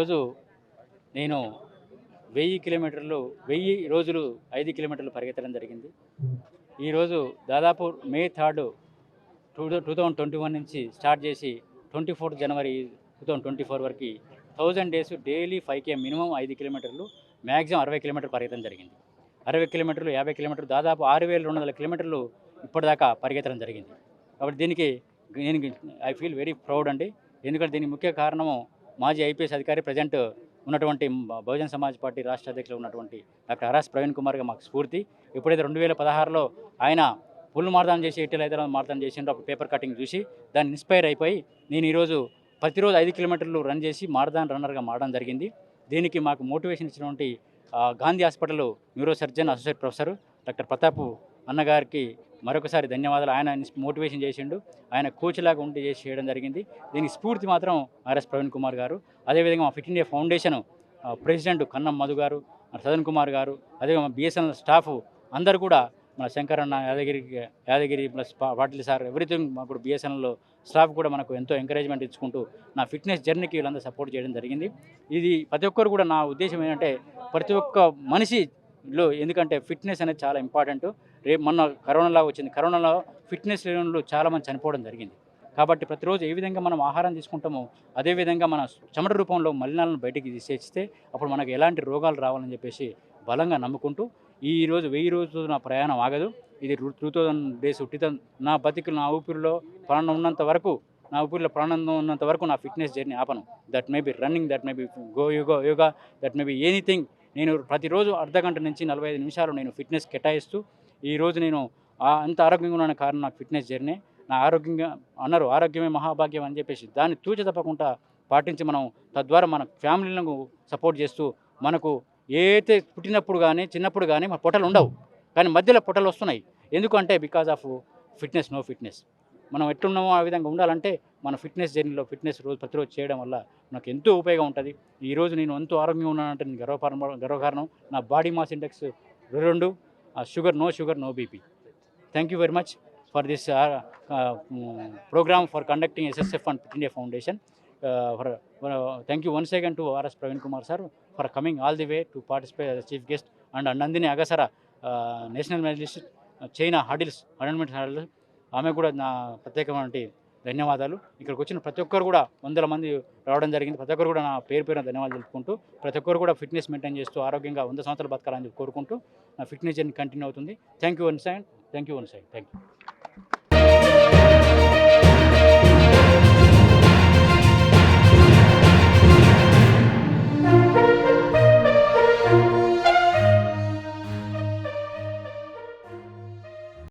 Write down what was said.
ఈరోజు నేను 1000 కిలోమీటర్లు 1000 రోజులు 5 కిలోమీటర్లు పరిగెత్తడం జరిగింది. ఈరోజు దాదాపు మే 3 2021 నుంచి స్టార్ట్ చేసి 24 జనవరి 2024 వరకు 1000 డేస్ డైలీ 5 మినిమం 5 కిలోమీటర్లు మ్యాక్సిమం 60 కిలోమీటర్లు పరిగెత్తడం జరిగింది. 60 కిలోమీటర్లు 50 కిలోమీటర్లు దాదాపు 6200 కిలోమీటర్లు ఇప్పటిదాకా పరిగెత్తడం జరిగింది. కాబట్టి దీనికి నేను ఐ ఫీల్ వెరీ ప్రౌడ్ అండి. ఎందుకంటే దీనికి ముఖ్య కారణము మాజీ ఐపీఎస్ అధికారి ప్రజెంట్ ఉన్నటువంటి బహుజన్ సమాజ్ పార్టీ రాష్ట్ర అధ్యక్షులు ఉన్నటువంటి డాక్టర్ ఆర్ఎస్ ప్రవీణ్ కుమార్గా మాకు స్ఫూర్తి. ఎప్పుడైతే 2016లో ఆయన పుల్ మార్దాన్ చేసి ఇటీవల హైదరాబాద్ మార్దాన్ చేసిండ్రో అప్పుడు పేపర్ కటింగ్ చూసి దాన్ని ఇన్స్పైర్ అయిపోయి నేను ఈరోజు ప్రతిరోజు 5 కిలోమీటర్లు రన్ చేసి మార్దాన్ రన్నర్గా మారడం జరిగింది. దీనికి మాకు మోటివేషన్ ఇచ్చినటువంటి Gandhi hospital neuro surgeon associate professor doctor Pratap అన్నగారికి మరొకసారి ధన్యవాదాలు. ఆయన మోటివేషన్ చేసిండు, ఆయన కోచ్ లాగా ఉండి చేసి చేయడం జరిగింది. దీనికి స్ఫూర్తి మాత్రం ఆర్ఎస్ ప్రవీణ్ కుమార్ గారు. అదేవిధంగా మా ఫిట్ ఇండియా ఫౌండేషన్ ప్రెసిడెంట్ కన్నం మధు గారు, సదన్ కుమార్ గారు, అదేవిధంగా బిఎస్ఎన్ఎల్ స్టాఫ్ అందరూ కూడా మన Shankaranna Yadagiri plus Patil sir everything మాకు బిఎస్ఎన్ఎల్ స్టాఫ్ కూడా మనకు ఎంతో ఎంకరేజ్మెంట్ ఇచ్చుకుంటూ నా ఫిట్నెస్ జర్నీకి వీళ్ళందరూ సపోర్ట్ చేయడం జరిగింది. ఇది ప్రతి ఒక్కరు కూడా నా ఉద్దేశం ఏంటంటే ప్రతి ఒక్క మనిషిలో ఎందుకంటే ఫిట్నెస్ అనేది చాలా ఇంపార్టెంట్. రేపు మొన్న కరోనాలో వచ్చింది, కరోనాలో ఫిట్నెస్ లేని చాలామంది చనిపోవడం జరిగింది. కాబట్టి ప్రతిరోజు ఏ విధంగా మనం ఆహారం తీసుకుంటామో అదేవిధంగా మన చెమట రూపంలో మలినాలను బయటికి తీసేస్తే అప్పుడు మనకు ఎలాంటి రోగాలు రావాలని చెప్పేసి బలంగా నమ్ముకుంటూ ఈరోజు 1000 రోజులు నా ప్రయాణం ఆగదు. ఇది 2000 డేస్ నా బతికి నా ఊపిరిలో ప్రాణం ఉన్నంత వరకు ఉన్నంత వరకు నా ఫిట్నెస్ జర్నీ ఆపను. That may be running, that may be yoga, that may be anything. నేను ప్రతిరోజు అర్ధగంట నుంచి 45 నిమిషాలు నేను ఫిట్నెస్ కేటాయిస్తూ ఈరోజు నేను అంత ఆరోగ్యంగా ఉన్న కారణం నాకు ఫిట్నెస్ జర్నీ. నా ఆరోగ్యంగా అన్నారు ఆరోగ్యమే మహాభాగ్యం అని చెప్పేసి దాన్ని తూచ తప్పకుండా పాటించి మనం తద్వారా మన ఫ్యామిలీలను సపోర్ట్ చేస్తూ మనకు ఏదైతే పుట్టినప్పుడు కానీ చిన్నప్పుడు కానీ మన పొట్టలు ఉండవు, కానీ మధ్యలో పొట్టలు వస్తున్నాయి. ఎందుకంటే because of fitness, no fitness. మనం ఎట్లున్నామో ఆ విధంగా ఉండాలంటే మన ఫిట్నెస్ జర్నీలో ఫిట్నెస్ ప్రతిరోజు చేయడం వల్ల నాకు ఎంతో ఉపయోగం ఉంటుంది. ఈరోజు నేను ఎంతో ఆరోగ్యంగా ఉన్నానంటే నేను గర్వకారణం. నా body mass index 2, no sugar no BP. Thank you very much for this program for conducting SSF and Fit India Foundation. Thank you once again to R.S. Praveen Kumar sir for coming all the way to participate as a chief guest, and Nandini Agasara, national medalist, China hurdles 100 meter hurdles, ఆమె కూడా నా ప్రత్యేకమైన ధన్యవాదాలు. ఇక్కడికి వచ్చిన ప్రతి ఒక్కరు కూడా 100 మంది రావడం జరిగింది. ప్రతి ఒక్కరు కూడా నా పేరు ధన్యవాదాలు తెలుపుకుంటూ ప్రతి ఒక్కరు కూడా ఫిట్నెస్ మెయింటైన్ చేస్తూ ఆరోగ్యంగా 100 సంవత్సరాలు బతకాలని కోరుకుంటూ నా ఫిట్నెస్ జర్నీ కంటిన్యూ అవుతుంది. Thank you once again. Thank you.